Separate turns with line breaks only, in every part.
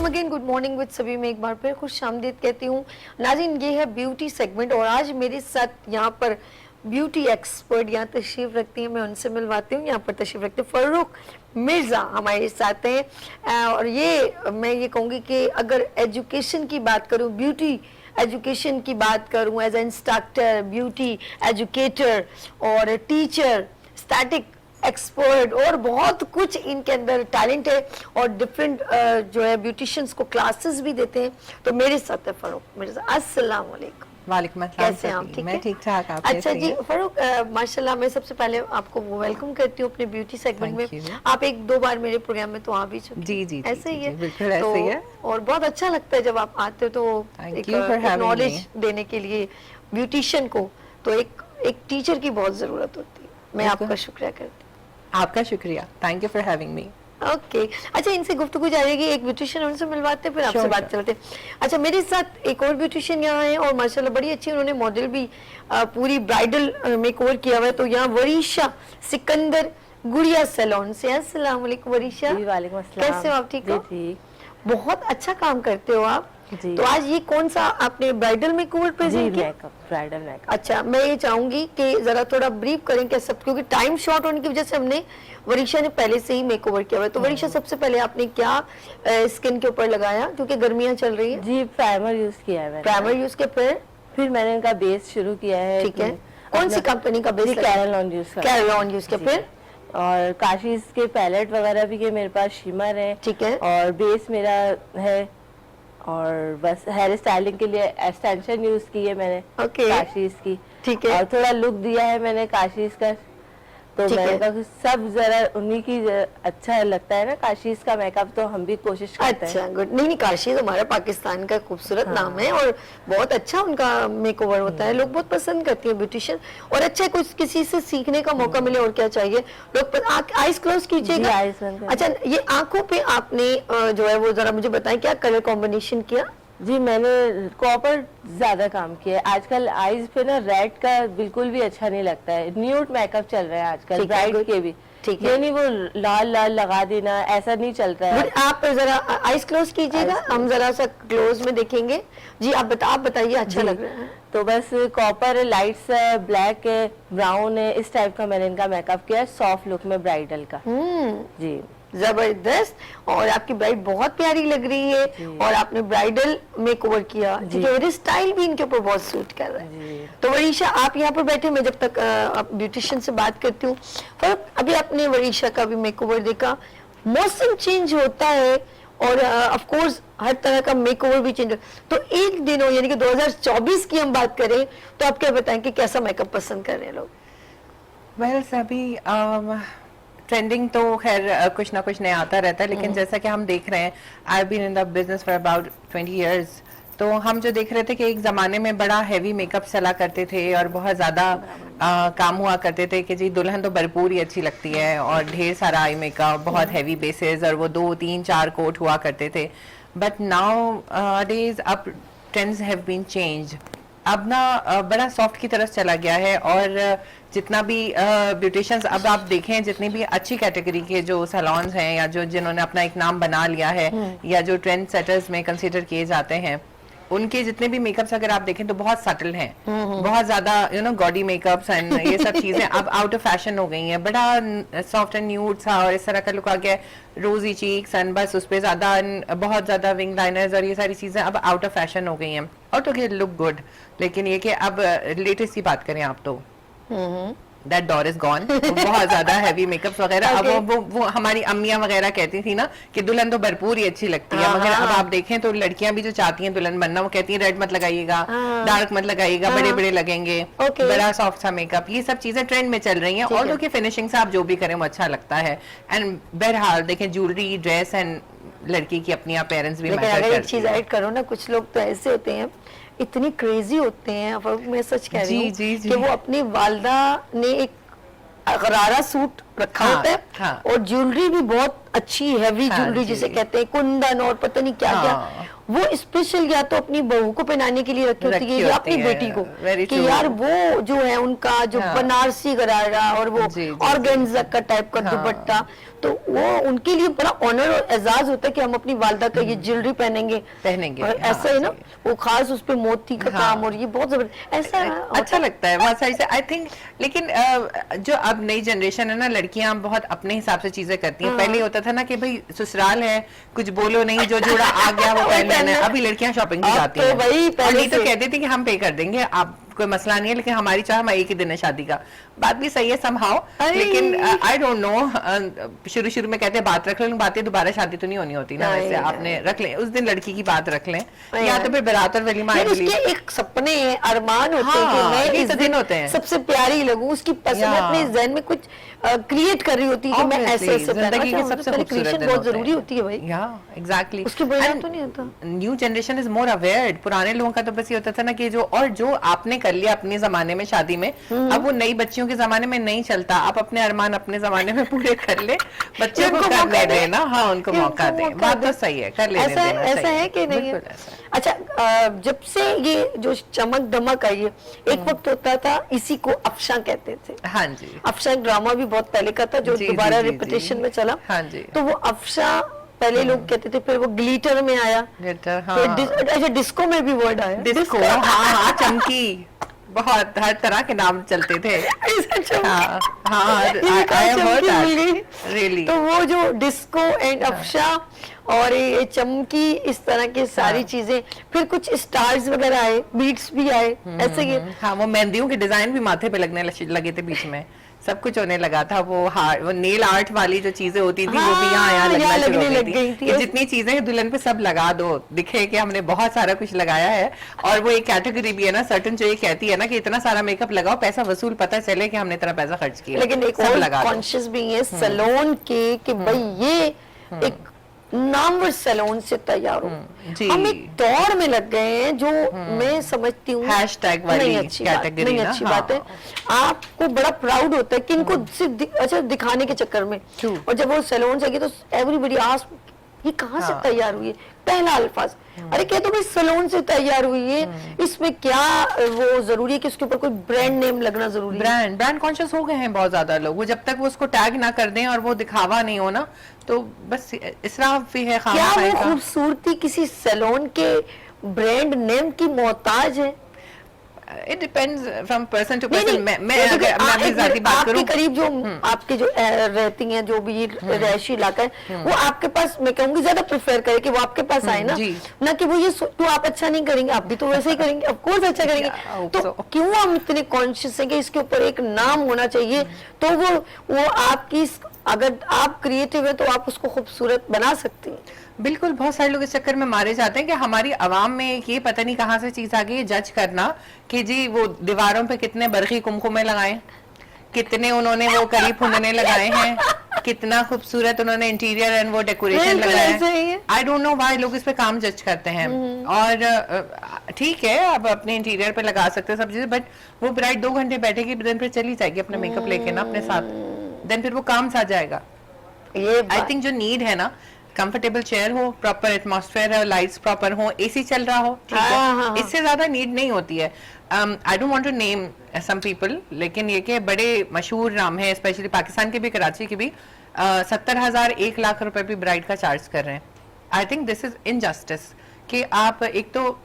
Welcome again, good morning with सभी में एक बार फिर खुश आमदीद कहती हूँ। नाज़रीन, ये है ब्यूटी सेगमेंट और आज मेरे साथ यहाँ पर ब्यूटी एक्सपर्ट यहाँ तशरीफ रखती हैं, मैं उनसे मिलवाती हूँ। यहाँ पर तशरीफ रखते फारूक मिर्ज़ा हमारे साथ हैं और ये मैं ये कहूँगी कि अगर एजुकेशन की बात करूँ, ब्यूटी एजुकेशन की बात करूँ, as a instructor, beauty educator और टीचर, स्टैटिक एक्सपर्ट और बहुत कुछ इनके अंदर टैलेंट है और डिफरेंट जो है ब्यूटिशियंस को क्लासेस भी देते हैं। तो मेरे साथ है फारूक मिर्ज़ा। अस्सलाम वालेकुम।
वालेकुम अस्सलाम।
कैसे हैं आप? ठीक
मैं
है,
ठीक ठाक। आप
अच्छा जी फारूक, माशाल्लाह मैं सबसे पहले आपको वेलकम करती हूँ अपने ब्यूटी सेगमेंट में। आप एक दो बार मेरे प्रोग्राम में तो आ भी चुके।
जी जी
ऐसे ही है,
बिल्कुल ऐसे ही है
और बहुत अच्छा लगता है जब आप आते हो तो एक नॉलेज देने के लिए ब्यूटिशियन को तो एक टीचर की बहुत जरूरत होती है। मैं आपका शुक्रिया करती हूँ।
आपका शुक्रिया, thank you for having me.
Okay अच्छा, इनसे गुफ्तगू जाएगी, एक ब्यूटिशियन उनसे मिलवाते हैं फिर आपसे बात चलते। अच्छा, मेरे साथ एक और ब्यूटिशियन यहाँ है और माशाल्लाह बड़ी अच्छी, उन्होंने मॉडल भी पूरी ब्राइडल मेकओवर किया हुआ है। तो यहाँ वरीशा सिकंदर गुड़िया सैलून से। अस्सलाम वालेकुम वरीशा।
वालेकुम अस्सलाम।
कैसे हो आप? ठीक हो?
ठीक।
बहुत अच्छा काम करते हो आप
जी।
तो आज ये कौन सा आपने ब्राइडल मेकओवर प्रेजेंट किया?
Bridal makeup.
अच्छा, मैं ये चाहूंगी कि जरा थोड़ा ब्रीफ करें क्या सब, क्योंकि टाइम शॉर्ट होने की वजह से हमने वरीशा ने पहले से ही मेकओवर किया हुआ है। तो वरीशा, सबसे पहले आपने क्या स्किन के ऊपर लगाया क्योंकि गर्मियां चल रही है?
जी, प्राइमर यूज किया है मैंने।
प्राइमर यूज के फिर
मैंने इनका बेस शुरू किया है।
ठीक है, कौन सी कंपनी का बेस?
कैरलॉन यूज किया।
कैरलॉन यूज के फिर
और काशीज के पैलेट वगैरह भी के मेरे पास शिमर है।
ठीक है,
और बेस मेरा है और बस हेयर स्टाइलिंग के लिए एक्सटेंशन यूज की है मैंने काशीज की।
ठीक है,
और थोड़ा लुक दिया है मैंने काशीज का। तो मैंने कहा कि सब जरा उन्हीं की अच्छा लगता है ना काशीज का मेकअप, तो हम भी कोशिश करते हैं।
अच्छा गुड। नहीं, काशीज हमारा पाकिस्तान का खूबसूरत नाम है और बहुत अच्छा उनका मेकओवर होता है, लोग बहुत पसंद करती है ब्यूटिशियन। और अच्छा, कुछ किसी से सीखने का मौका मिले और क्या चाहिए। लोग आईज क्लोज कीजिएगा। अच्छा, ये आंखों पे आपने जो है वो जरा मुझे बताएं क्या कलर कॉम्बिनेशन किया?
जी, मैंने कॉपर ज्यादा काम किया है। आजकल आईज पे ना रेड का बिल्कुल भी अच्छा नहीं लगता है। न्यूड मेकअप चल रहा है आजकल, ब्राइड के भी।
ठीक है,
ये नहीं वो लाल लाल लगा देना, ऐसा नहीं चल रहा है।
आप जरा आईज क्लोज कीजिएगा, हम जरा सा क्लोज में देखेंगे। जी आप बताइए, अच्छा लग रहा है।
तो बस कॉपर, लाइट्स है, ब्लैक है, ब्राउन है, इस टाइप का मैंने इनका मेकअप किया है, सॉफ्ट लुक में ब्राइडल का। जी
जबरदस्त। और आपकी ब्राइड बहुत प्यारी लग रही है और आपने ब्राइडल मेकओवर किया। हेयर स्टाइल भी इनके ऊपर बहुत सूट कर रहा है। तो वरीशा, आप यहाँ पर बैठे, मैं जब तक ब्यूटिशियन से बात करती हूँ। पर अभी आपने वरीशा का भी मेकओवर देखा, मौसम चेंज होता है और ऑफ कोर्स हर तरह का मेकओवर भी चेंज। तो एक दिन हो, यानी कि 2024 की हम बात करें तो आप क्या बताएं कि कैसा मेकअप पसंद कर रहे हैं लोग?
वेल सभी ट्रेंडिंग तो खैर कुछ ना कुछ नया आता रहता है, लेकिन जैसा कि हम देख रहे हैं, I been in the business for about 20 years, तो हम जो देख रहे थे कि एक ज़माने में बड़ा हैवी मेकअप चला करते थे और बहुत ज़्यादा काम हुआ करते थे कि जी दुल्हन तो भरपूर ही अच्छी लगती है और ढेर सारा आई मेकअप, बहुत हैवी बेसेस और वो 2, 3, 4 कोट हुआ करते थे। बट नाउ डेज अब ट्रेंड्स हैव बीन चेंज। अब ना बड़ा सॉफ्ट की तरफ चला गया है और जितना भी ब्यूटिशियंस अब आप देखें, जितनी भी अच्छी कैटेगरी के जो सैलून्स हैं या जो जिन्होंने अपना एक नाम बना लिया है या जो ट्रेंड सेटर्स में कंसीडर किए जाते हैं, उनके जितने भी मेकअप्स अगर आप देखें तो बहुत सटल हैं, बहुत ज्यादा गॉडी मेकअप्स एंड ये सब चीजें अब आउट ऑफ फैशन हो गई हैं। बड़ा सॉफ्ट एंड न्यूड सा और इस तरह का लुक आ गया, रोजी चीक्स एंड बस उस पर ज्यादा बहुत ज्यादा विंग लाइनर्स और ये सारी चीजें अब आउट ऑफ फैशन हो गई हैं और तो लुक गुड। लेकिन ये कि अब लेटेस्ट की बात करें आप तो That door is gone। बहुत ज्यादा हैवी मेकअप वगैरह। अब वो हमारी अम्मियां वगैरह कहती थी ना कि दुल्हन तो भरपूर ही अच्छी लगती है, मगर अब आप देखें तो लड़कियां भी जो चाहती हैं दुल्हन बनना, वो कहती हैं रेड मत लगाइएगा, डार्क मत लगाइएगा, बड़े बड़े लगेंगे, बड़ा सॉफ्ट सा मेकअप। ये सब चीजें ट्रेंड में चल रही हैं और जो कि फिनिशिंग से आप जो भी करें वो अच्छा लगता है। एंड बहरहाल देखें, ज्वेलरी, ड्रेस एंड लड़की की अपनी पेरेंट्स भी मैटर करती हैं।
एक चीज ऐड करो ना, कुछ लोग तो ऐसे होते हैं, इतनी क्रेजी होते हैं, मैं सच कह रही हूँ कि वो अपनी वालदा ने एक गरारा सूट रखा
हाँ,
होता है
हाँ।
और ज्वेलरी भी बहुत अच्छी हैवी
हाँ
ज्वेलरी
जी।
जिसे कहते हैं, कुंदन और पता नहीं क्या क्या,
हाँ।
वो स्पेशल या तो अपनी बहू को पहनाने के लिए रखी होती
रखी
है या
होती
अपनी
है,
बेटी को,
very
कि
true।
यार वो जो है उनका जो
हाँ।
बनारसी गरारा और वो
जी, जी,
ऑर्गेन्जा का टाइप का
हाँ।
दुपट्टा, तो वो उनके लिए बड़ा ऑनर और एजाज होता है कि हम अपनी वालदा का ये ज्वेलरी पहनेंगे। और
हाँ
ऐसा है ना,
जी।
वो खास उस पे मोती का
हाँ।
काम, और ये बहुत जबरदस्त ऐसा
अच्छा लगता है बहुत सारी से आई थिंक। लेकिन जो अब नई जनरेशन है ना, लड़कियां बहुत अपने हिसाब से चीजें करती हैं। पहले होता था ना कि भाई ससुराल है, कुछ बोलो नहीं, जो जोड़ा आ गया वो पहन लेना है। अभी लड़कियां शॉपिंग भी
अब
जाती
तो
हैं
भाई
और
पहले
नहीं तो
से-
कहते थे कि हम पे कर देंगे, आप कोई मसला नहीं है, लेकिन हमारी चाह हम एक ही दिन है शादी का। बात भी सही है समहाउ,
अरे।
लेकिन आई डोंट नो, शुरू शुरू में कहते हैं बात रख लें, बातें दोबारा शादी तो नहीं होनी होती ना,
नहीं,
वैसे आपने रख लें उस दिन लड़की की बात रख लें,
नहीं,
या तो फिर बारात और वलीमा आई
फिर
बिलीव।
उसके एक सपने हैं, अरमान होते हैं कि
हाँ,
मैं
ये
इस
तो दिन
दिन
होते हैं।
सबसे प्यारी लगूं, उसकी पसंद
या।
अपने जहन में कुछ क्रिएट कर रही होती है कि मैं ऐसे
Obviously,
ऐसे
जिंदगी के
पहना।
सबसे
पहले
खूबसूरत
creation
दिन
बहुत
होते हैं।
जरूरी होती है भाई,
या एग्जैक्टली,
उसके बिना तो नहीं होता।
New generation is more aware. पुराने लोगों का तो बस ये होता था ना कि जो आपने कर लिया अपने जमाने में शादी में, अब वो नई बच्चियों के जमाने में नहीं चलता। आप अपने अरमान अपने जमाने में पूरे कर ले, बच्चों को
उनको
करने
मौका
दें
दें।
ना। हाँ, उनको
ये
मौका
उनको
दें,
मौका
बात तो
दें।
सही है, कर लेने
ऐसा
देना
ऐसा
सही
है कि नहीं है?
बिल्कुल ऐसा है।
अच्छा, जब से ये जो चमक दमक आई है, एक वक्त होता था इसी को अफशा कहते थे।
हाँ जी,
अफशा एक ड्रामा भी बहुत पहले का था जो
जी,
दोबारा
जी, जी,
रिपीटेशन
जी।
में चला।
हाँ जी।
तो वो अफशा पहले लोग कहते थे, फिर वो ग्लिटर में आया,
glitter,
फिर
हाँ।
अच्छा डिस्को में भी वर्ड आया,
डिस्को, हाँ हाँ, चमकी, बहुत हर तरह के नाम चलते थे।
ऐसा चमकी।
हाँ हाँ,
ये भी कहाँ
I have heard
चमकी मिल
that.
गई?
Really?
तो वो जो डिस्को एंड अफशा और ये चमकी, इस तरह के सारी
हाँ।
चीजें, फिर कुछ स्टार्स वगैरह आए, बीट्स भी आए, ऐसे ये
हाँ, वो मेहंदियों के डिजाइन भी माथे पे लगने लगे थे बीच में, सब कुछ होने लगा था। वो नेल आर्ट वाली जो चीजें होती थी, वो भी यहाँ
हाँ,
लगना
यहाँ
शुरू
लगने
हो
लग
गई
गई
थी
थी।
कि जितनी चीजें हैं दुल्हन पे सब लगा दो, दिखे कि हमने बहुत सारा कुछ लगाया है। और वो एक कैटेगरी भी है ना सर्टन, जो ये कहती है ना कि इतना सारा मेकअप लगाओ, पैसा वसूल, पता चले कि हमने इतना पैसा खर्च किया,
लेकिन एक
सब
और
लगा दो।
कॉन्शियस भी है सैलून के कि भाई ये एक नामवर सैलून से तैयार हो।
जी।
हम एक दौड़ में लग गए हैं जो मैं समझती हूँ
Hashtag वाली
नहीं अच्छी बात,
category
नहीं
ना,
अच्छी
हाँ।
बात है। आपको बड़ा प्राउड होता है कि इनको सिर्फ अच्छा दिखाने के चक्कर में,
True।
और जब वो सैलून से गए तो एवरीबॉडी आस्क ये कहाँ से
हाँ।
तैयार हुई है, पहला अल्फाज, अरे क्या तो भाई सैलून से तैयार हुई है, इसमें क्या वो जरूरी है कि उसके ऊपर कोई ब्रांड नेम लगना जरूरी है?
ब्रांड कॉन्शियस हो गए हैं बहुत ज्यादा लोग। वो जब तक वो उसको टैग ना कर दें और वो दिखावा नहीं हो ना, तो बस इसराफ भी है
क्या
खामा
वो
का।
खूबसूरती किसी सैलून के ब्रांड नेम की मोहताज है?
It depends from person to
नहीं,
पर्सन।
नहीं,
मैं
जैसे कि
अगर मैं अपनी जाती बात
आपके
करूं,
करीब जो आपके जो रहती हैं, जो भी रहायशी इलाका है, वो आपके पास मैं कहूंगी ज्यादा प्रेफर करे कि वो आपके पास आए ना,
जी।
ना कि वो ये तो आप अच्छा नहीं करेंगे, आप भी तो वैसे ही करेंगे, ऑफ कोर्स अच्छा करेंगे।
Yeah, I hope
तो
so.
क्यों हम इतने कॉन्शियस हैं कि इसके ऊपर एक नाम होना चाहिए? तो वो आपकी, अगर आप क्रिएटिव है तो आप उसको खूबसूरत बना सकती हैं।
बिल्कुल। बहुत सारे लोग इस चक्कर में मारे जाते हैं कि हमारी आवाम में एक ये पता नहीं कहाँ से चीज आ गई है, जज करना कि जी वो दीवारों पे कितने बरकी कुमकुमे लगाए, कितने उन्होंने वो करी फुनने लगाए हैं, कितना खूबसूरत उन्होंने इंटीरियर एंड वो डेकोरेशन
बिल्कुल
लगाया
ऐसे ही
है।
है।
आई डोंट नो व्हाई लोग इस पे काम जज करते हैं। और ठीक है, आप अपने इंटीरियर पे लगा सकते हैं सब चीजें, बट वो ब्राइड 2 घंटे बैठेगी, देन फिर चली जाएगी अपने मेकअप लेके ना अपने साथ, देन फिर वो काम सा जाएगा।
ये
आई
बात-
थिंक जो नीड है ना, कंफर्टेबल चेयर हो, प्रॉपर एटमॉस्फेयर है, लाइट्स प्रॉपर हो, एसी चल रहा हो, ठीक है,
हाँ, हाँ।
इससे ज्यादा नीड नहीं होती है। I don't want to name some people, लेकिन ये कि बड़े मशहूर नाम है, स्पेशली पाकिस्तान के भी, कराची के भी, 70,000 1 लाख रुपए भी ब्राइड का चार्ज कर रहे हैं। I think this is injustice कि आप एक तो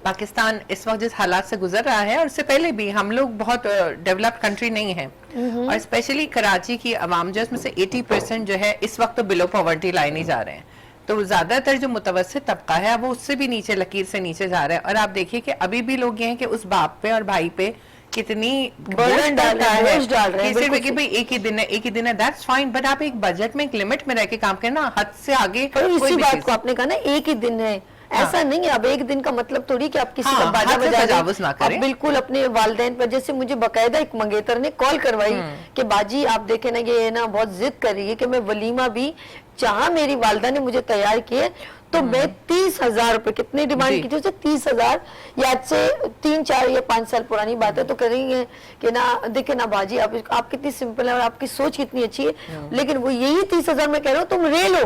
पाकिस्तान इस वक्त जिस हालात से गुजर रहा है, और इससे पहले भी हम लोग बहुत डेवलप्ड कंट्री नहीं है, और स्पेशली कराची की आवाम जो है, उसमें से 80% जो है इस वक्त तो बिलो पॉवर्टी लाइन ही जा रहे हैं। तो ज्यादातर जो मुतवस्सित तबका है वो उससे भी नीचे, लकीर से नीचे जा रहा है। और आप देखिए कि अभी भी लोग ये हैं कि उस बाप पे और भाई पे कितनी
Burden डाल रहे हैं, बोझ डाल रहे हैं,
कि सिर्फ
बिल्कुल
कि भाई एक ही दिन है, दैट्स फाइन, बट आप एक बजट में, एक लिमिट में रह के काम करें ना, हद से आगे
और
कोई
इसी
भी
बात
चीज़।
को आपने कहा ना, एक ही दिन है, ऐसा नहीं है। अब एक दिन का मतलब थोड़ी कि आप किसी
हाँ,
का बाजा
हद से
बजा
तजावुज़ ना
दें।
करें।
अब बिल्कुल अपने वालिदैन पर, जैसे मुझे बकायदा एक मंगेतर ने कॉल करवाई कि बाजी आप देखें ना, ये ना बहुत जिद कर रही है कि मैं वलीमा भी, जहाँ मेरी वालदा ने मुझे तैयार किए, तो मैं 30,000 रुपए कितनी डिमांड
जी।
की थी उसे 30,000, या आज से 3, 4 या 5 साल पुरानी बात है। तो कह रही है कि ना देखे ना बाजी, आप कितनी सिंपल है और आपकी सोच कितनी अच्छी है, लेकिन वो यही 30,000 मैं कह रहा हूँ तुम ले लो,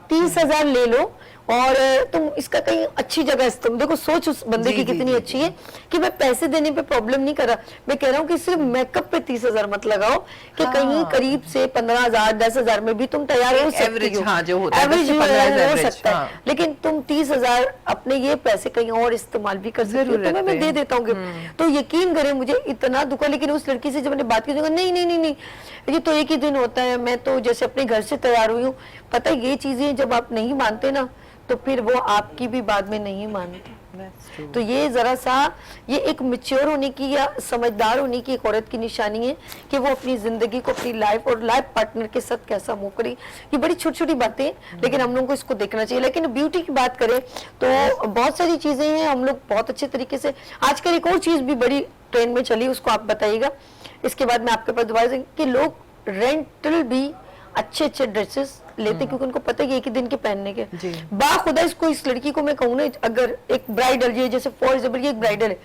30,000 ले लो और तुम इसका कहीं अच्छी जगह इस्तेमाल, देखो सोच उस बंदे
जी,
की
जी,
कितनी
जी,
अच्छी है कि मैं पैसे देने पे प्रॉब्लम नहीं कर रहा। मैं कह रहा हूँ कि सिर्फ मेकअप पे 30,000 मत लगाओ कि कहीं करीब से 15,000, 10,000 में भी तुम तैयार हो सकती
एवरेज,
हो।
हाँ, जो होता है,
एवरेज
10 से 15
हो
एवरेज,
सकता है,
हाँ।
लेकिन तुम 30,000 अपने ये पैसे कहीं और इस्तेमाल भी कर सकते हो,
जरूरत
तुम्हें मैं
पे।
दे देता हूँ गिफ्ट। तो यकीन करें मुझे इतना दुखा, लेकिन उस लड़की से जब मैंने बात की तो नहीं नहीं नहीं नहीं, ये तो एक ही दिन होता है, मैं तो जैसे अपने घर से तैयार हुई हूँ। पता है ये चीजें जब आप नहीं मानते ना तो फिर वो आपकी भी बाद में नहीं मानते।
That's true.
तो ये जरा सा, ये एक मैच्योर होने की या समझदार होने की एक औरत की निशानी है कि वो अपनी जिंदगी को, अपनी लाइफ और लाइफ पार्टनर के साथ कैसा मूव करे। ये बड़ी छोटी छोटी बातें हैं, लेकिन हम लोगों को इसको देखना चाहिए। लेकिन ब्यूटी की बात करें तो बहुत सारी चीजें हैं, हम लोग बहुत अच्छे तरीके से, आजकल एक और चीज भी बड़ी ट्रेंड में चली, उसको आप बताइएगा, इसके बाद मैं आपके पास दोबारा कि लोग रेंटल भी अच्छे अच्छे ड्रेसेस लेते, क्योंकि उनको पता है कि एक ही दिन के पहनने के।
जी।
बाखुदा इसको, इस लड़की को मैं कहूँ ना, अगर एक ब्राइडल, ये जैसे फॉर एग्जाम्पल ये एक ब्राइडल है,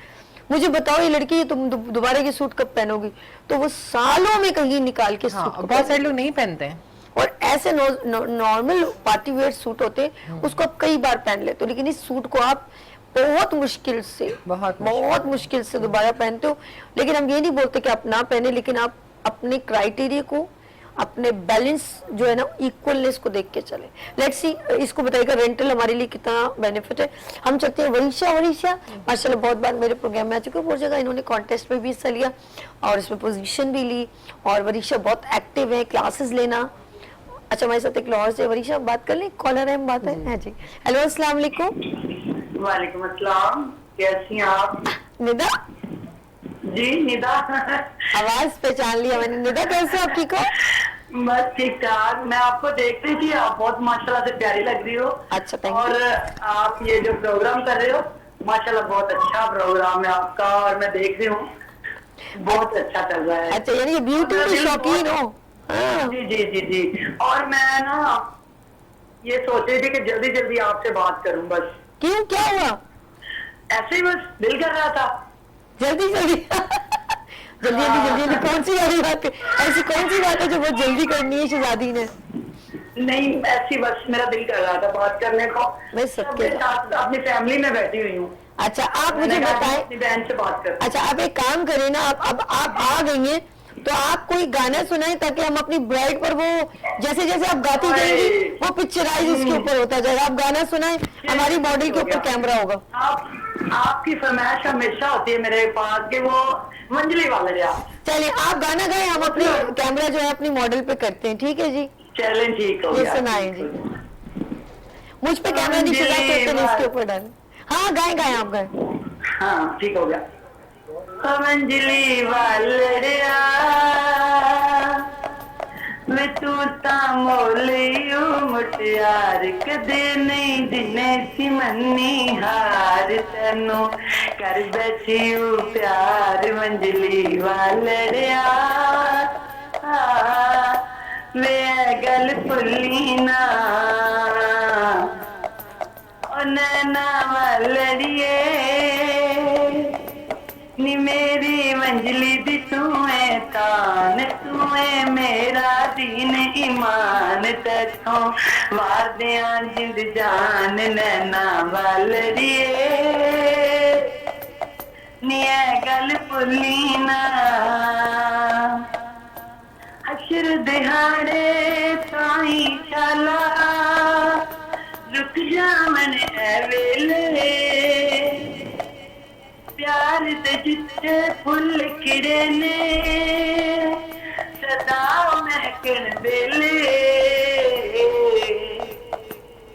मुझे बताओ ये लड़की, ये तुम दोबारा ये सूट कब पहनोगी, तो वो सालों में कहीं निकाल के
हाँ,
सूट को
बहुत सारे लोग नहीं पहनते हैं।
और ऐसे नॉर्मल पार्टी वेयर सूट होते हैं, उसको आप कई बार पहन लेते हो, लेकिन इस सूट को आप बहुत मुश्किल से बहुत मुश्किल से दोबारा पहनते हो। लेकिन हम ये नहीं बोलते कि आप ना पहने, लेकिन आप अपने क्राइटेरिया को, अपने बैलेंस जो है ना, इक्वलनेस को देख के चले। लेट्स सी, इसको बताइएगा रेंटल हमारे लिए कितना बेनिफिट है। हम चलते हैं वरीशा माशाल्लाह बहुत बार मेरे प्रोग्राम में आ चुके हैं, बहुत जगह इन्होंने कॉन्टेस्ट में भी हिस्सा लिया और इसमें पोजीशन भी ली, और वरीशा बहुत एक्टिव है, क्लासेस लेना। अच्छा, हमारे साथ एक लाहौर से वरीशा, बात कर लें, कॉलर है, हम बात है जी। हेलो, अस्सलाम वालेकुम।
वालेकुम अस्सलाम, कैसी हैं आप?
निदा,
जी निदा।
आवाज पहचान लिया मैंने। निदा कैसे, आप ठीक हो?
बस ठीक ठाक। मैं आपको देख रही थी, आप बहुत माशाल्लाह से प्यारी लग रही हो।
अच्छा, थैंक यू।
और आप ये जो प्रोग्राम कर रहे हो, माशाल्लाह बहुत अच्छा प्रोग्राम है आपका, और मैं देख रही हूँ बहुत अच्छा चल रहा है।
अच्छा, यानी ये ब्यूटी के शौकीन हो? हाँ।
जी जी जी जी। और मैं ना ये सोच रही थी कि जल्दी जल्दी आपसे बात करूं, बस
क्यों, क्या हुआ?
ऐसे ही बस दिल कर रहा था।
जल्दी जल्दी जल्दी कौन सी वाली बात है? ऐसी कौन सी बात है जो बहुत जल्दी करनी है शहजादी ने?
नहीं, ऐसी बस मेरा दिल कर रहा था बात करने को।
मैं सबके
अपने साथ अपनी फैमिली में बैठी हुई हूँ।
अच्छा, आप मुझे
मैंने कहा
बताएं।
अपनी बहन से बात कर।
अच्छा, आप एक काम करें ना, अब आप आ गई हैं तो आप कोई गाना सुनाएं, ताकि हम अपनी ब्राइड पर वो जैसे जैसे आप गाती जाएंगी वो पिक्चराइज उसके ऊपर होता जाएगा। आप गाना सुनाएं, हमारी मॉडल के ऊपर कैमरा होगा।
आपकी फरमाइश हमेशा होती है मेरे पास कि वो मंजली वाले आप।
चलिए, आप गाना गाएं, हम अपनी कैमरा जो है अपनी मॉडल पे करते हैं, ठीक है जी?
चैलेंज ठीक हो
ये
गया।
सुनाएं जी, मुझ पे कैमरा नहीं चला सकते नहीं, इसके ऊपर डालें। हाँ, गाएं आप गाएं।
हाँ, ठीक हो गया। मंजली वालड़िया मैं तू ता मोलियो मुटियार कदे नहीं दिने सी मन्नी हार तनु कर बैठियो प्यार मंजली वालड़िया वे गल भुली ना ओ नैना वालड़िए नी मेरी मंजली दी तूए तान तूए मेरा दीन ईमान तैथों वार दिया जिंद जान नैना वालड़िए नी ऐ गल भुली ना अशर दिहाड़े साई शाला रुक जा मन ऐ वेले प्यार दे जिथे फुल खिड़े ने सदा महकन बेले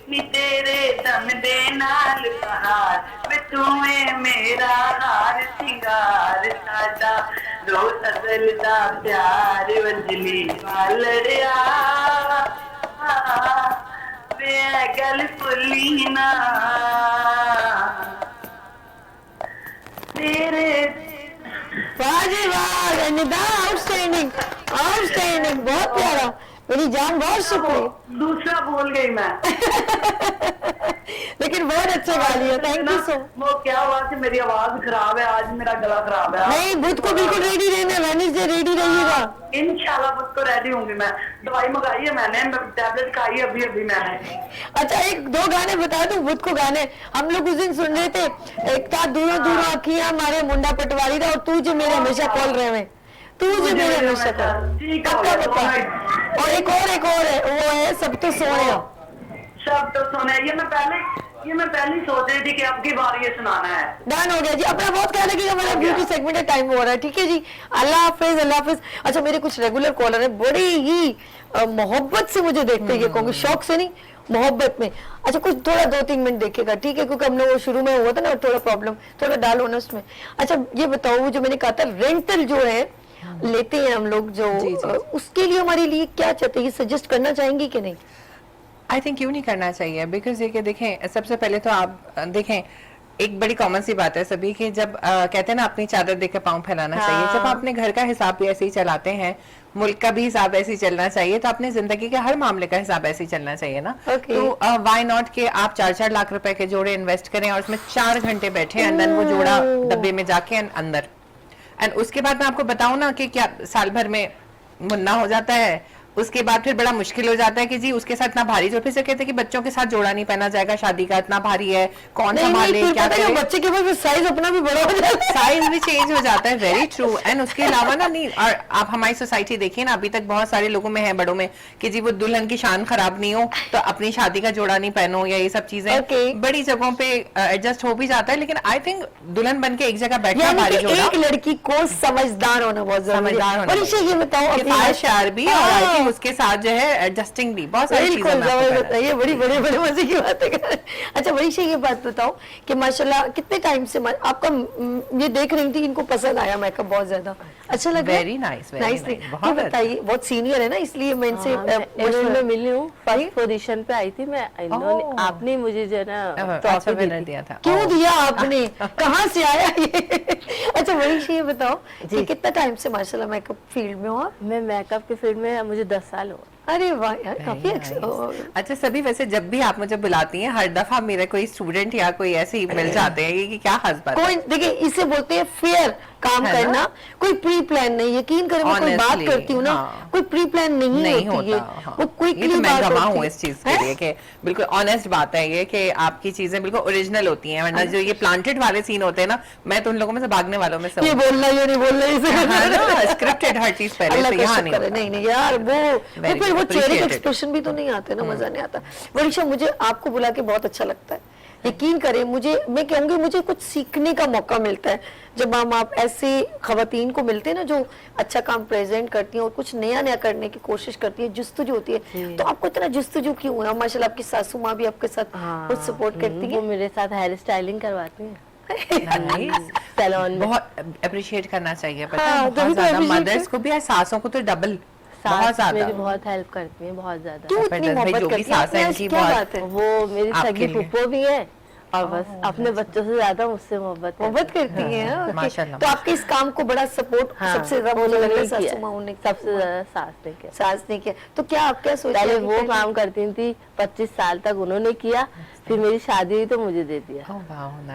नी तेरे दम दे नाल बहार वे तूए मेरा हार सिंगार साडा रोज असल दा प्यार वंजली वालड़िया वे गल भुली ना तेरे।
वाह जी वाह, निदा, आउटस्टैंडिंग, बहुत प्यारा। मेरी जान, बहुत शुक्रिया।
दूसरा भूल गई मैं।
लेकिन बहुत अच्छा गा लिया, थैंक यू सो।
वो क्या हुआ कि मेरी आवाज खराब है, आज मेरा गला खराब है।
नहीं, बुध को बिल्कुल रेडी रहना, वेडनेसडे रेडी रहिएगा।
इंशाल्लाह बुध को रेडी होंगी मैं। दवाई मंगाई है मैंने, टैबलेट खाई अभी अभी मैंने।
अच्छा, एक दो गाने बता दो बुध को गाने। हम लोग उस दिन सुन रहे थे, एक था दूरों दूरों अखियां मारे मुंडा पटवारी था, और तू जो मेरे हमेशा कॉल रहे हैं, तू जो मेरे हमेशा कॉल।
ठीक
पक्का
है,
पक्का। और एक और है, वो है सब तो सोए।
सब तो सुने। ये मैं पहले ही सोच रही थी कि अब की बार ये सुनाना है।
डन हो गया जी। अपना बहुत ख्याल रखिएगा, हमारा ब्यूटी सेगमेंट का टाइम हो रहा है, ठीक है जी। अल्लाह हाफिज, अल्लाह हाफिज। अच्छा, मेरे कुछ रेगुलर कॉलर है, बड़ी ही मोहब्बत से मुझे देखते हैं, ये कहूँगी, शौक से नहीं, मोहब्बत में। अच्छा, कुछ थोड़ा 2-3 मिनट देखिएगा, ठीक है, क्योंकि हमने वो शुरू में हुआ था ना थोड़ा प्रॉब्लम, थोड़ा डालो ना उसमें। अच्छा, ये बताओ, वो जो मैंने कहा था रेंटल जो है लेते हैं हम लोग जो, उसके लिए हमारे लिए क्या चाहते हैं, सजेस्ट करना चाहेंगे कि नहीं?
आई थिंक क्यों नहीं करना चाहिए, बिकॉज ये कि देखें, सबसे पहले तो आप देखें, एक बड़ी कॉमन सी बात है सभी की, जब कहते हैं ना अपनी चादर देकर पाँव फैलाना चाहिए। जब आप अपने घर का हिसाब भी ऐसे ही चलाते हैं, मुल्क का भी हिसाब ऐसे ही चलना चाहिए, तो अपनी जिंदगी के हर मामले का हिसाब ऐसे ही चलना चाहिए ना। तो व्हाई नॉट के आप 4-4 लाख रुपए के जोड़े इन्वेस्ट करें और उसमें 4 घंटे बैठे, एंड देन वो जोड़ा डब्बे में जाके अंदर, एंड उसके बाद मैं आपको बताऊं ना कि क्या साल भर में मुन्ना हो जाता है। उसके बाद फिर बड़ा मुश्किल हो जाता है कि जी उसके साथ इतना भारी, जो फिर से कहते हैं कि बच्चों के साथ जोड़ा नहीं पहना जाएगा, शादी का इतना भारी है, कौन संभाले, क्या करे।
बच्चे के पास साइज अपना भी बड़ा हो जाता है,
साइज भी चेंज हो जाता है, वेरी ट्रू। एंड उसके अलावा ना, नहीं, और आप हमारी सोसाइटी देखिए ना, अभी तक बहुत सारे लोगों में है, बड़ों में, कि जी वो दुल्हन की शान खराब नहीं हो तो अपनी शादी का जोड़ा नहीं पहनो, या ये सब चीजें बड़ी जगहों पे एडजस्ट हो भी जाता है। लेकिन आई थिंक दुल्हन बन के एक जगह बैठना भारी जोड़ा,
एक लड़की को समझदार होना बहुत जरूरी है। और ये बताओ,
शायर भी और उसके साथ जो है एडजस्टिंग भी, बहुत सारी चीजें।
ये बड़ी बड़े मजे की बात है। अच्छा, बड़ी से ये बात बताओ कि माशाल्लाह कितने टाइम से आपका ये देख रही थी, इनको पसंद आया मेकअप बहुत ज्यादा, अच्छा लगा,
वेरी नाइस,
ये बताइए, बहुत सीनियर है ना, इसलिए मैं इनसे
मैं मिली हूँ, फर्स्ट पोजीशन पे आई थी मैं, इन्होंने आपने मुझे जो ना ट्रॉफी दिया था।
क्यों दिया आपने, कहाँ से आया ये? अच्छा, बड़ी से ये बताओ कि कितना टाइम से माशाल्लाह मेकअप फील्ड में हो?
मैं मेकअप के फील्ड में मुझे 10 साल हो।
अरे वाह यार, काफी
अच्छा। सभी वैसे जब भी आप मुझे बुलाती हैं, हर दफा मेरा कोई स्टूडेंट या कोई ऐसे ही मिल जाते हैं, ये क्या खास बात है?
कोई देखिए, इसे बोलते हैं फेयर काम करना, कोई प्री प्लान नहीं। यकीन करें, मैं कोई बात करती हूँ ना, कोई प्री प्लान नहीं होती है, वो क्विकली बात होती है।
इस चीज के लिए कि बिल्कुल ऑनेस्ट बात है ये, कि आपकी चीजें बिल्कुल ओरिजिनल होती हैं, वरना जो ये प्लांटेड वाले सीन होते हैं ना, मैं तो उन लोगों में से भागने वालों में से
ये बोलना, ये नहीं बोलना,
स्क्रिप्टेड हर चीज पहले से, यहाँ
नहीं यार, वो फिर वो चेहरे के एक्सप्रेशन भी तो नहीं आते ना, मजा नहीं आता। वरिशा, मुझे आपको बुला के बहुत अच्छा लगता है, यकीन करें, मैं कहूँगी मुझे कुछ सीखने का मौका मिलता है जब आप ऐसी खवातीन को मिलते हैं ना, जो अच्छा काम प्रेजेंट करती हैं और कुछ नया नया करने की कोशिश करती है, जुस्तजू होती है। तो आपको इतना जुस्तजू क्यों हुआ? माशाल्लाह आपकी सासू माँ भी आपके साथ कुछ सपोर्ट करती है,
वो मेरे साथ हेयर स्टाइलिंग करवाती है,
सैलून बहुत अप्रिशिएट करना चाहिए, पता है, बहुत ज्यादा। मदर्स को भी, सासों को तो डबल, बहुत ज्यादा,
मेरी बहुत हेल्प करती है, बहुत ज्यादा।
क्यों इतनी मोहब्बत करती है?
वो मेरी सगी फूफो भी है, और बस अपने बच्चों से ज्यादा मुझसे मोहब्बत
करती है।
माशाल्लाह।
तो आपके इस काम को बड़ा सपोर्ट सबसे ज्यादा
सबसे ज्यादा
सास ने किया। तो क्या आप क्या सोचते हैं?
पहले वो काम करती थी, 25 साल तक उन्होंने किया, फिर मेरी शादी हुई तो मुझे दे दिया।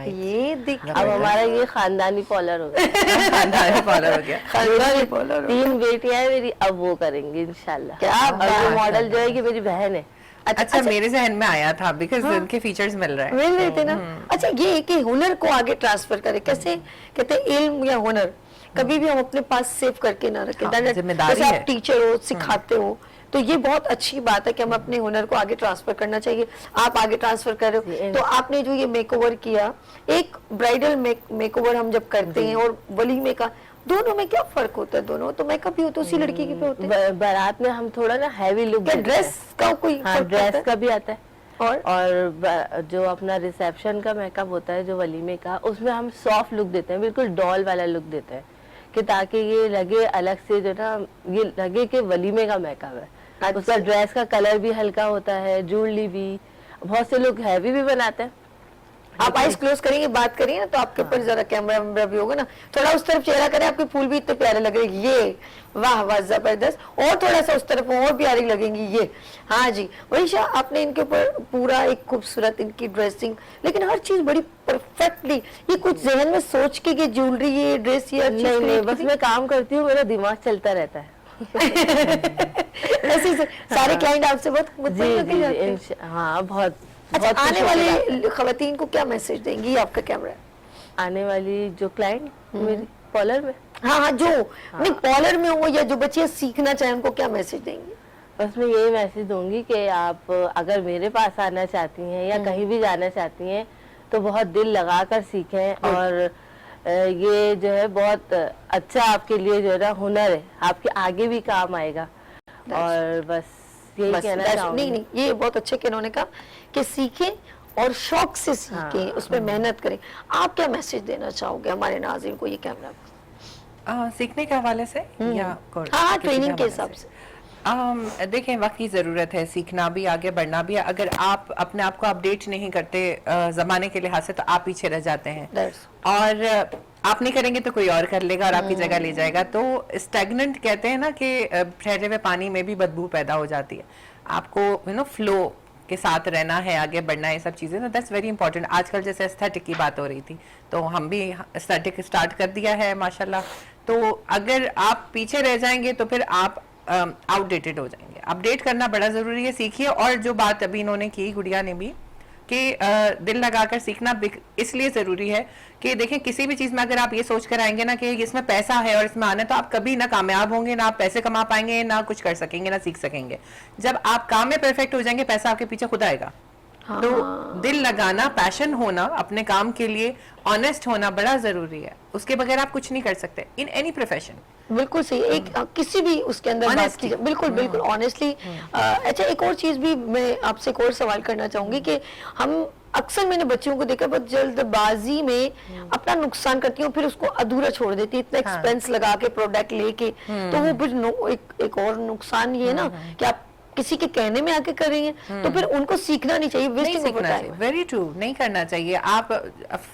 ये देखिए,
अब हमारा ये खानदानी पॉलर हो गया।
खानदानी पॉलर हो गया,
खानदानी पॉलर।
3 बेटियां हैं मेरी, अब वो करेंगे इंशाल्लाह।
क्या
मॉडल जो है कि मेरी बहन है।
अच्छा, मेरे जहन में आया था, बिकॉज उनके फीचर्स मिल
रहे थे ना। अच्छा, ये कि हुनर को आगे ट्रांसफर करे, कैसे कहते हैं, इल्म या हुनर कभी भी हम अपने पास सेव करके ना रखें।
जिम्मेदारी
है, आप टीचर हो, सिखाते हो, तो ये बहुत अच्छी बात है कि हम अपने हुनर को आगे ट्रांसफर करना चाहिए। आप आगे ट्रांसफर कर रहे हो, तो आपने जो ये मेकओवर किया, एक ब्राइडल मेकओवर हम जब करते हैं और वलीमे का, दोनों में क्या फर्क होता है? दोनों तो मेकअप भी होता है, उसी लड़की के पे होते हैं।
बारात में हम थोड़ा ना हैवी लुक,
ड्रेस का कोई
ड्रेस का भी आता है, और जो अपना रिसेप्शन का मेकअप होता है, जो वलीमे का, उसमें हम सॉफ्ट लुक देते हैं, बिल्कुल डॉल वाला लुक देते हैं, कि ताकि ये लगे अलग से, जो ना ये लगे कि वलीमे का मेकअप है। उसका ड्रेस का कलर भी हल्का होता है, ज्वेलरी भी, बहुत से लोग हैवी भी बनाते हैं,
आप आईज क्लोज करेंगे, बात करिए ना, तो आपके ऊपर जरा कैमरा वैमरा भी होगा ना, थोड़ा उस तरफ चेहरा करें, आपके फूल भी इतने प्यारे लग रहे हैं, ये वाह वाह जबरदस्त, और थोड़ा सा उस तरफ और प्यारी लगेंगी ये। हाँ जी वनीशा, आपने इनके ऊपर पूरा एक खूबसूरत इनकी ड्रेसिंग, लेकिन हर चीज बड़ी परफेक्टली, ये कुछ जहन में सोच के कि ज्वेलरी, ये ड्रेस, ये हर चीज
नहीं नहीं,
create
बस
की
मैं काम करती हूँ, मेरा दिमाग चलता रहता है।
ऐसे ही सारे क्लाइंट आपसे बहुत
जी
मुतमईन होके
जी
जाते हैं।
हाँ बहुत
अच्छा,
बहुत खुश
आने
होके जाते हैं।
वाली खवातीन को क्या मैसेज देंगी? ये आपका कैमरा है।
आने वाली जो क्लाइंट मेरी पार्लर में,
हाँ हाँ, जो नहीं पार्लर में हो या जो बच्चियां सीखना चाहें, उनको क्या मैसेज देंगी?
बस मैं यही मैसेज दूंगी कि आप अगर मेरे पास आना चाहती हैं या कहीं भी जाना चाहती हैं तो बहुत दिल लगाकर सीखें, और ये जो है बहुत अच्छा आपके लिए जो है ना हुनर है, आपके आगे भी काम आएगा। और बस यही
बस
कहना
नहीं
चाहूंगी।
नहीं, ये बहुत अच्छे कि उन्होंने कहा कि सीखें और शौक से सीखें, उसमें मेहनत करें। आप क्या मैसेज देना चाहोगे हमारे नाज़रीन को ये कैमरा?
सीखने के हवाले से या
हाँ,
किसी
ट्रेनिंग के
हवाले
हिसाब
से? देखें, वक्त की ज़रूरत है, सीखना भी, आगे बढ़ना भी। अगर आप अपने आप को अपडेट नहीं करते ज़माने के लिहाज से, तो आप पीछे रह जाते हैं, और आप नहीं करेंगे तो कोई और कर लेगा और आपकी जगह ले जाएगा। तो स्टैग्नेंट कहते हैं ना कि ठहरे हुए पानी में भी बदबू पैदा हो जाती है। आपको फ्लो के साथ रहना है, आगे बढ़ना है, ये सब चीज़ें, तो दैट्स वेरी इंपॉर्टेंट। आजकल जैसे एस्थेटिक की बात हो रही थी, तो हम भी एस्थेटिक स्टार्ट कर दिया है माशाल्लाह। तो अगर आप पीछे रह जाएंगे तो फिर आप आउटडेटेड हो जाएंगे। अपडेट करना बड़ा ज़रूरी है, सीखिए। और जो बात अभी इन्होंने की, गुड़िया ने भी, कि दिल लगाकर सीखना इसलिए ज़रूरी है कि देखें, किसी भी चीज़ में अगर आप ये सोच कर आएंगे ना कि इसमें पैसा है और इसमें आना है, तो आप कभी ना कामयाब होंगे, ना आप पैसे कमा पाएंगे, ना कुछ कर सकेंगे, ना सीख सकेंगे। जब आप काम में परफेक्ट हो जाएंगे, पैसा आपके पीछे खुद आएगा।
हाँ।
तो दिल लगाना, पैशन होना, अपने काम के लिए ऑनेस्ट होना बड़ा ज़रूरी है। उसके बगैर आप कुछ नहीं कर सकते इन एनी प्रोफेशन।
बिल्कुल सही। एक किसी भी उसके अंदर बात की जाए, बिल्कुल बिल्कुल ऑनेस्टली। अच्छा, एक और चीज भी मैं आपसे एक और सवाल करना चाहूंगी कि हम अक्सर, मैंने बच्चियों को देखा, बहुत जल्दबाजी में अपना नुकसान करती हूँ, फिर उसको अधूरा छोड़ देती है, इतना एक्सपेंस लगा के प्रोडक्ट लेके, तो वो फिर एक और नुकसान ये है ना कि आप किसी के कहने में आके कर रही हैं, तो फिर उनको सीखना नहीं चाहिए,
नहीं सीखना चाहिए, वेरी ट्रू, नहीं करना चाहिए। आप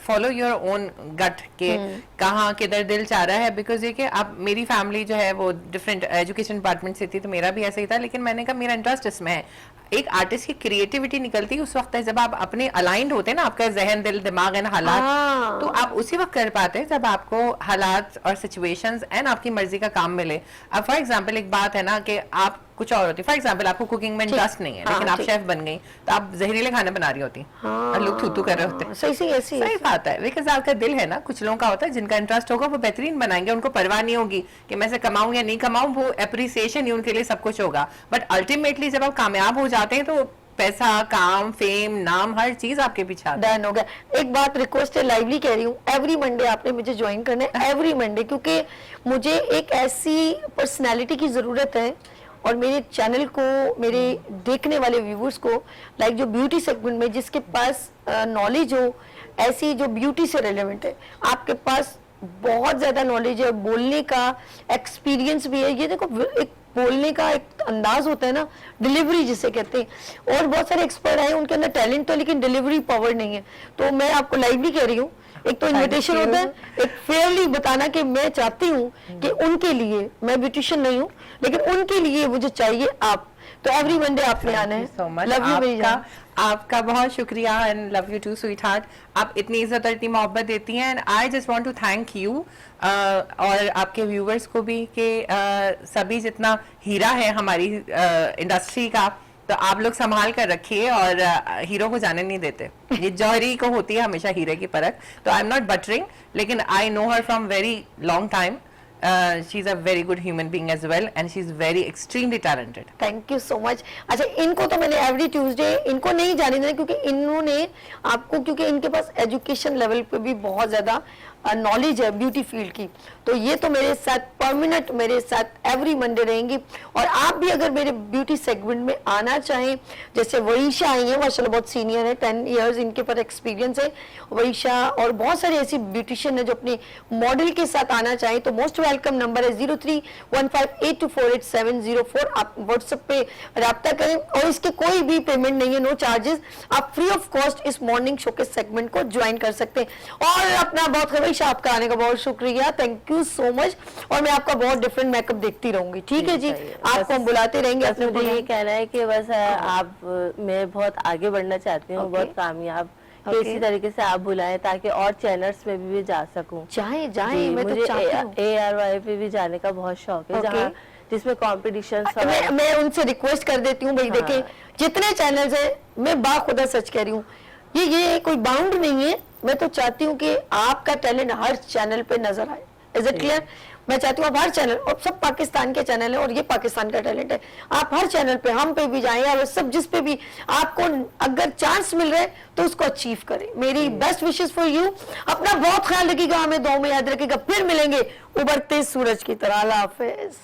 फॉलो योर ओन गट के कहाँ किधर दिल चाह रहा है। बिकॉज ये कि आप, मेरी फैमिली जो है वो डिफरेंट एजुकेशन डिपार्टमेंट से थी, तो मेरा भी ऐसा ही था, लेकिन मैंने कहा मेरा इंटरेस्ट इसमें है। एक आर्टिस्ट की क्रिएटिविटी निकलती है उस वक्त है जब आप अपने अलाइंड होते हैं ना, आपका जहन, दिल, दिमाग एंड हालात, तो आप उसी वक्त कर पाते हैं जब आपको हालात और सिचुएशंस एंड आपकी मर्जी का काम मिले। अब फॉर एग्जांपल एक बात है ना कि आप कुछ और होती है, फॉर एग्जांपल आपको कुकिंग में इंटरेस्ट नहीं है, लेकिन आप शेफ बन गई, तो आप जहरीले खाने बना रही होती और लोग थू कर रहे होते हैं। सही बात है, बिकॉज आपका दिल है ना, कुछ लोगों का होता है जिनका इंटरेस्ट होगा वो बेहतरीन बनाएंगे, उनको परवाह नहीं होगी कि मैं से कमाऊं या नहीं कमाऊं, वो एप्रिसिएशन ही उनके लिए सब कुछ होगा। बट अल्टीमेटली जब आप कामयाब हो जाते हैं तो पैसा, काम, फेम, नाम, हर चीज आपके पीछे आता है।
डन हो गया। एक बात रिक्वेस्ट है, लाइवली कह रही हूँ, एवरी मंडे आपने मुझे ज्वाइन करना है, एवरी मंडे, क्योंकि मुझे एक ऐसी पर्सनालिटी की जरूरत है, और मेरे चैनल को, मेरे देखने वाले व्यूवर्स को, लाइक जो ब्यूटी सेगमेंट में जिसके पास नॉलेज हो, ऐसी जो ब्यूटी से रिलेवेंट है। आपके पास बहुत ज्यादा नॉलेज है, बोलने का एक्सपीरियंस भी है। ये देखो, एक बोलने का एक अंदाज होता है ना, डिलीवरी जिसे कहते हैं, और बहुत सारे एक्सपर्ट हैं, उनके अंदर टैलेंट तो, लेकिन डिलीवरी पावर नहीं है। तो मैं आपको लाइवली कह रही हूँ, एक तो इनविटेशन होता है, एक फेयरली बताना कि मैं चाहती हूँ कि उनके लिए, मैं ब्यूटिशियन नहीं हूँ, लेकिन उनके लिए मुझे चाहिए आप। तो एवरी मंडे आपने आना है।
so much.
लव यू मेरी जान।
आपका बहुत शुक्रिया, and love you too sweetheart. आप इतनी इज्जत और इतनी मोहब्बत देती हैं, and I just want to thank you, और आपके व्यूवर्स को भी, कि सभी जितना हीरा है हमारी इंडस्ट्री का, तो आप लोग संभाल कर रखिए, और हीरो को जाने नहीं देते। ये जौहरी को होती है हमेशा हीरे की परख। तो आई एम नॉट बटरिंग, लेकिन I know her from very long time. She is a very good human being as well, and she is very extremely talented.
Thank you so much. अच्छा, इनको तो मैंने एवरी ट्यूसडे, इनको नहीं जाने देना, क्योंकि इन्होंने आपको, क्योंकि इनके पास एजुकेशन लेवल पे भी बहुत ज्यादा नॉलेज है ब्यूटी फील्ड की, तो ये तो मेरे साथ परमानेंट, मेरे साथ एवरी मंडे रहेंगी। और आप भी अगर मेरे ब्यूटी सेगमेंट में आना चाहें, जैसे वरीशा आई है, माशाल्लाह बहुत सीनियर है, 10 इयर्स इनके पर एक्सपीरियंस है वरीशा, और बहुत सारे ऐसी ब्यूटिशियन है जो अपने मॉडल के साथ आना चाहें, तो मोस्ट वेलकम। नंबर है 0315824870 आप व्हाट्सएप पे रब्ता करें, और इसके कोई भी पेमेंट नहीं है, नो चार्जेस, आप फ्री ऑफ कॉस्ट इस मॉर्निंग शो के सेगमेंट को ज्वाइन कर सकते हैं। और अपना बहुत हमेशा आपका आने का बहुत शुक्रिया, थैंक यू सो मच, और मैं आपका बहुत डिफरेंट मेकअप देखती रहूंगी, ठीक है जी, आपको हम बुलाते रहेंगे
बस
अपने
मुझे ये कहना है कि बस आप मैं बहुत आगे बढ़ना चाहती हूँ,
Okay.
बहुत कामयाब, कि
Okay.
इसी तरीके से आप बुलाएं ताकि और चैनल्स में भी जा सकूं।
जाएं जाएं,
जी,
मैं तो
मुझे
चाहती हूँ।
ARY पे भी जाने का बहुत शौक है,
Okay.
जहाँ जिसमें कॉम्पिटिशन
मैं उनसे रिक्वेस्ट कर देती हूँ भाई,
हाँ।
देखें जितने चैनल्स है, मैं बाखुदा सच कह रही हूँ, ये कोई बाउंड नहीं है, मैं तो चाहती हूँ कि आपका टैलेंट हर चैनल पे नजर आए। Is it clear? मैं चाहती हूँ आप हर चैनल, और सब पाकिस्तान के चैनल है और ये पाकिस्तान का टैलेंट है, आप हर चैनल पे, हम पे भी जाएं, और सब जिस पे भी आपको अगर चांस मिल रहा है तो उसको अचीव करें। मेरी बेस्ट विशेस फॉर यू, अपना बहुत ख्याल रखिएगा, हमें दुआ में याद रखिएगा, फिर मिलेंगे उभरते सूरज की तरह। अल्लाह हाफिज।